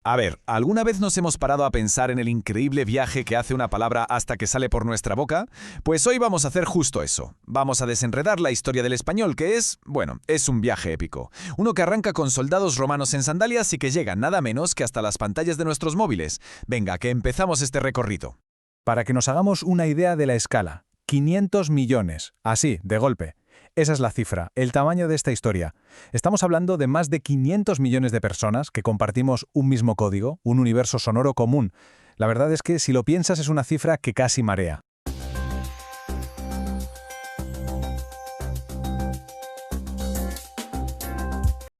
A ver, ¿alguna vez nos hemos parado a pensar en el increíble viaje que hace una palabra hasta que sale por nuestra boca? Pues hoy vamos a hacer justo eso. Vamos a desenredar la historia del español, que es un viaje épico. Uno que arranca con soldados romanos en sandalias y que llega nada menos que hasta las pantallas de nuestros móviles. Venga, que empezamos este recorrido. Para que nos hagamos una idea de la escala, 500 millones, así, de golpe. Esa es la cifra, el tamaño de esta historia. Estamos hablando de más de 500 millones de personas que compartimos un mismo código, un universo sonoro común. La verdad es que, si lo piensas, es una cifra que casi marea.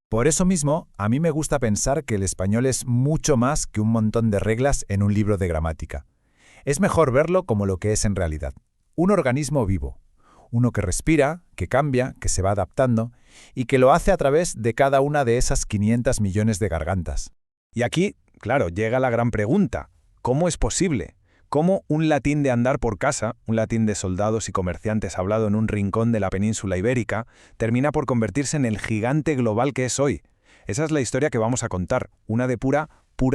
Por eso mismo, a mí me gusta pensar que el español es mucho más que un montón de reglas en un libro de gramática. Es mejor verlo como lo que es en realidad. Un organismo vivo. Uno que respira, que cambia, que se va adaptando y que lo hace a través de cada una de esas 500 millones de gargantas. Y aquí, claro, llega la gran pregunta. ¿Cómo es posible? ¿Cómo un latín de andar por casa, un latín de soldados y comerciantes hablado en un rincón de la península ibérica, termina por convertirse en el gigante global que es hoy? Esa es la historia que vamos a contar, una de pura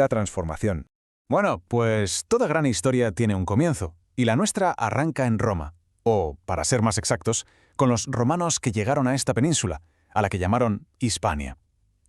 transformación. Bueno, pues toda gran historia tiene un comienzo, y la nuestra arranca en Roma. O, para ser más exactos, con los romanos que llegaron a esta península, a la que llamaron Hispania.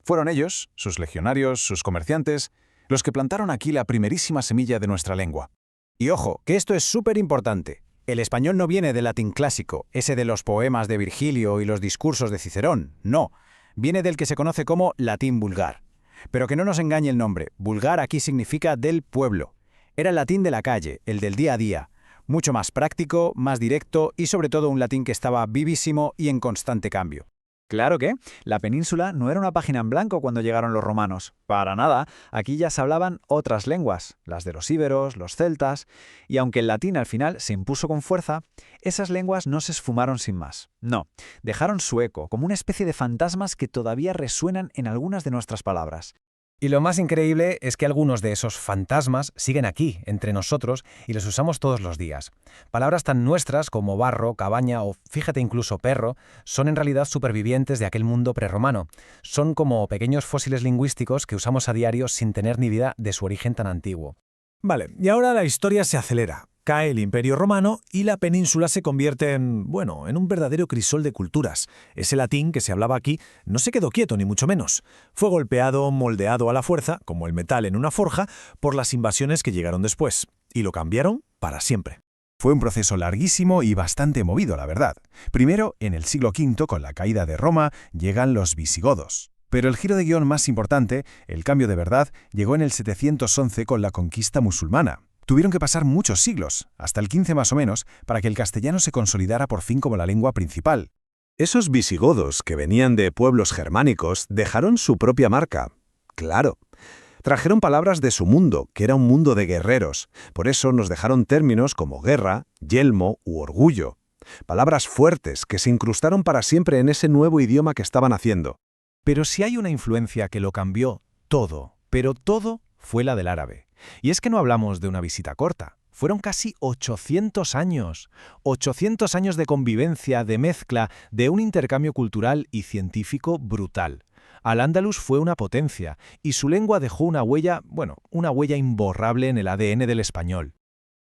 Fueron ellos, sus legionarios, sus comerciantes, los que plantaron aquí la primerísima semilla de nuestra lengua. Y ojo, que esto es súper importante. El español no viene del latín clásico, ese de los poemas de Virgilio y los discursos de Cicerón, no. Viene del que se conoce como latín vulgar. Pero que no nos engañe el nombre, vulgar aquí significa del pueblo. Era el latín de la calle, el del día a día. Mucho más práctico, más directo y sobre todo un latín que estaba vivísimo y en constante cambio. Claro que la península no era una página en blanco cuando llegaron los romanos. Para nada, aquí ya se hablaban otras lenguas, las de los íberos, los celtas, y aunque el latín al final se impuso con fuerza, esas lenguas no se esfumaron sin más. No, dejaron su eco, como una especie de fantasmas que todavía resuenan en algunas de nuestras palabras. Y lo más increíble es que algunos de esos fantasmas siguen aquí, entre nosotros, y los usamos todos los días. Palabras tan nuestras como barro, cabaña o, fíjate, incluso perro, son en realidad supervivientes de aquel mundo prerromano. Son como pequeños fósiles lingüísticos que usamos a diario sin tener ni idea de su origen tan antiguo. Vale, y ahora la historia se acelera. Cae el Imperio Romano y la península se convierte en un verdadero crisol de culturas. Ese latín que se hablaba aquí no se quedó quieto, ni mucho menos. Fue golpeado, moldeado a la fuerza, como el metal en una forja, por las invasiones que llegaron después. Y lo cambiaron para siempre. Fue un proceso larguísimo y bastante movido, la verdad. Primero, en el siglo V, con la caída de Roma, llegan los visigodos. Pero el giro de guión más importante, el cambio de verdad, llegó en el 711 con la conquista musulmana. Tuvieron que pasar muchos siglos, hasta el 15 más o menos, para que el castellano se consolidara por fin como la lengua principal. Esos visigodos, que venían de pueblos germánicos, dejaron su propia marca. Claro. Trajeron palabras de su mundo, que era un mundo de guerreros. Por eso nos dejaron términos como guerra, yelmo u orgullo. Palabras fuertes que se incrustaron para siempre en ese nuevo idioma que estaban haciendo. Pero si hay una influencia que lo cambió todo, pero todo, fue la del árabe. Y es que no hablamos de una visita corta. Fueron casi 800 años. 800 años de convivencia, de mezcla, de un intercambio cultural y científico brutal. Al-Ándalus fue una potencia, y su lengua dejó una huella imborrable en el ADN del español.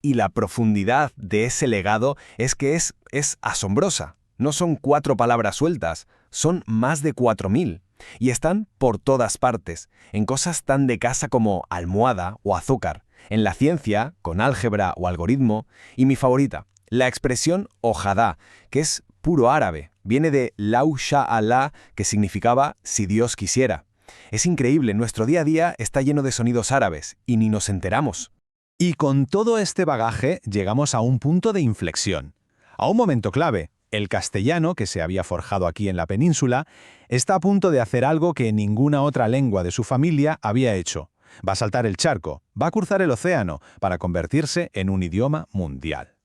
Y la profundidad de ese legado es que es asombrosa. No son 4 palabras sueltas, son más de 4000. Y están por todas partes, en cosas tan de casa como almohada o azúcar, en la ciencia, con álgebra o algoritmo, y mi favorita, la expresión ojadá, que es puro árabe, viene de lau sha'Allah, que significaba si Dios quisiera. Es increíble, nuestro día a día está lleno de sonidos árabes, y ni nos enteramos. Y con todo este bagaje llegamos a un punto de inflexión, a un momento clave. El castellano, que se había forjado aquí en la península, está a punto de hacer algo que ninguna otra lengua de su familia había hecho. Va a saltar el charco, va a cruzar el océano, para convertirse en un idioma mundial.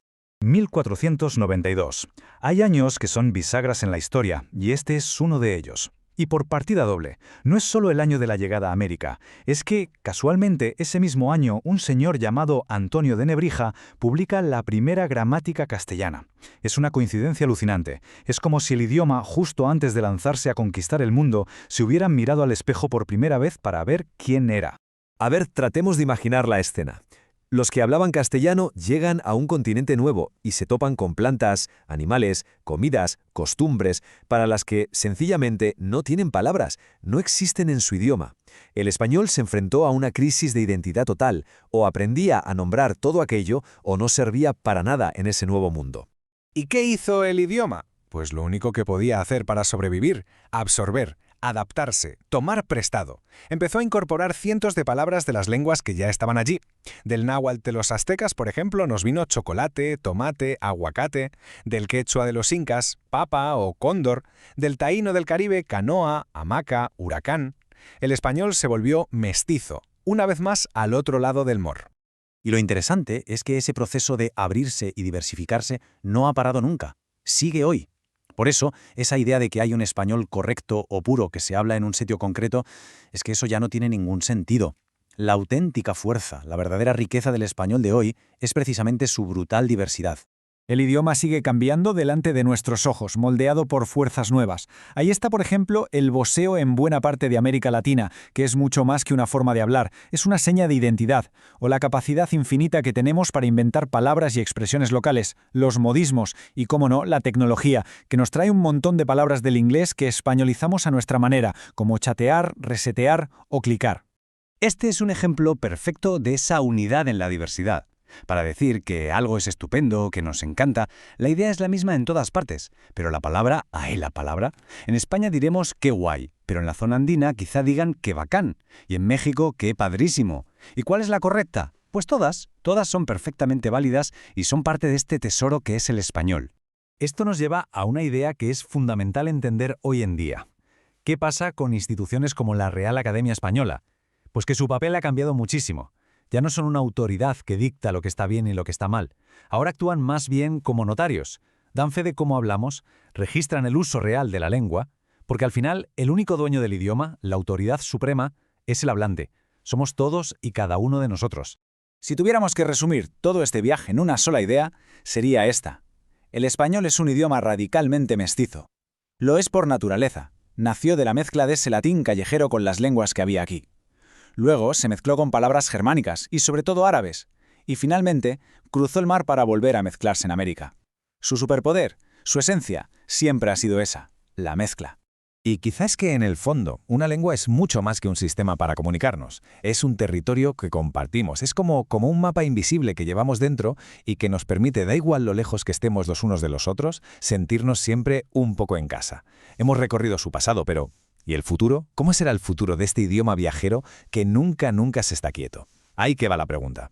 1492. Hay años que son bisagras en la historia, y este es uno de ellos. Y por partida doble, no es solo el año de la llegada a América, es que, casualmente, ese mismo año, un señor llamado Antonio de Nebrija publica la primera gramática castellana. Es una coincidencia alucinante. Es como si el idioma, justo antes de lanzarse a conquistar el mundo, se hubieran mirado al espejo por primera vez para ver quién era. A ver, tratemos de imaginar la escena. Los que hablaban castellano llegan a un continente nuevo y se topan con plantas, animales, comidas, costumbres, para las que sencillamente no tienen palabras, no existen en su idioma. El español se enfrentó a una crisis de identidad total, o aprendía a nombrar todo aquello o no servía para nada en ese nuevo mundo. ¿Y qué hizo el idioma? Pues lo único que podía hacer para sobrevivir: absorber, adaptarse, tomar prestado. Empezó a incorporar cientos de palabras de las lenguas que ya estaban allí. Del náhuatl de los aztecas, por ejemplo, nos vino chocolate, tomate, aguacate; del quechua de los incas, papa o cóndor; del taíno del Caribe, canoa, hamaca, huracán. El español se volvió mestizo, una vez más al otro lado del Mor. Y lo interesante es que ese proceso de abrirse y diversificarse no ha parado nunca. Sigue hoy. Por eso, esa idea de que hay un español correcto o puro que se habla en un sitio concreto, es que eso ya no tiene ningún sentido. La auténtica fuerza, la verdadera riqueza del español de hoy es precisamente su brutal diversidad. El idioma sigue cambiando delante de nuestros ojos, moldeado por fuerzas nuevas. Ahí está, por ejemplo, el voseo en buena parte de América Latina, que es mucho más que una forma de hablar, es una seña de identidad, o la capacidad infinita que tenemos para inventar palabras y expresiones locales, los modismos y, cómo no, la tecnología, que nos trae un montón de palabras del inglés que españolizamos a nuestra manera, como chatear, resetear o clicar. Este es un ejemplo perfecto de esa unidad en la diversidad. Para decir que algo es estupendo, que nos encanta, la idea es la misma en todas partes, pero la palabra, en España diremos qué guay, pero en la zona andina quizá digan qué bacán, y en México qué padrísimo. ¿Y cuál es la correcta? Pues todas son perfectamente válidas y son parte de este tesoro que es el español. Esto nos lleva a una idea que es fundamental entender hoy en día. ¿Qué pasa con instituciones como la Real Academia Española? Pues que su papel ha cambiado muchísimo. Ya no son una autoridad que dicta lo que está bien y lo que está mal. Ahora actúan más bien como notarios. Dan fe de cómo hablamos, registran el uso real de la lengua, porque al final el único dueño del idioma, la autoridad suprema, es el hablante. Somos todos y cada uno de nosotros. Si tuviéramos que resumir todo este viaje en una sola idea, sería esta. El español es un idioma radicalmente mestizo. Lo es por naturaleza. Nació de la mezcla de ese latín callejero con las lenguas que había aquí. Luego se mezcló con palabras germánicas y sobre todo árabes, y finalmente cruzó el mar para volver a mezclarse en América. Su superpoder, su esencia, siempre ha sido esa, la mezcla. Y quizás que en el fondo, una lengua es mucho más que un sistema para comunicarnos. Es un territorio que compartimos, es como un mapa invisible que llevamos dentro y que nos permite, da igual lo lejos que estemos los unos de los otros, sentirnos siempre un poco en casa. Hemos recorrido su pasado, pero ¿y el futuro? ¿Cómo será el futuro de este idioma viajero que nunca se está quieto? Ahí que va la pregunta.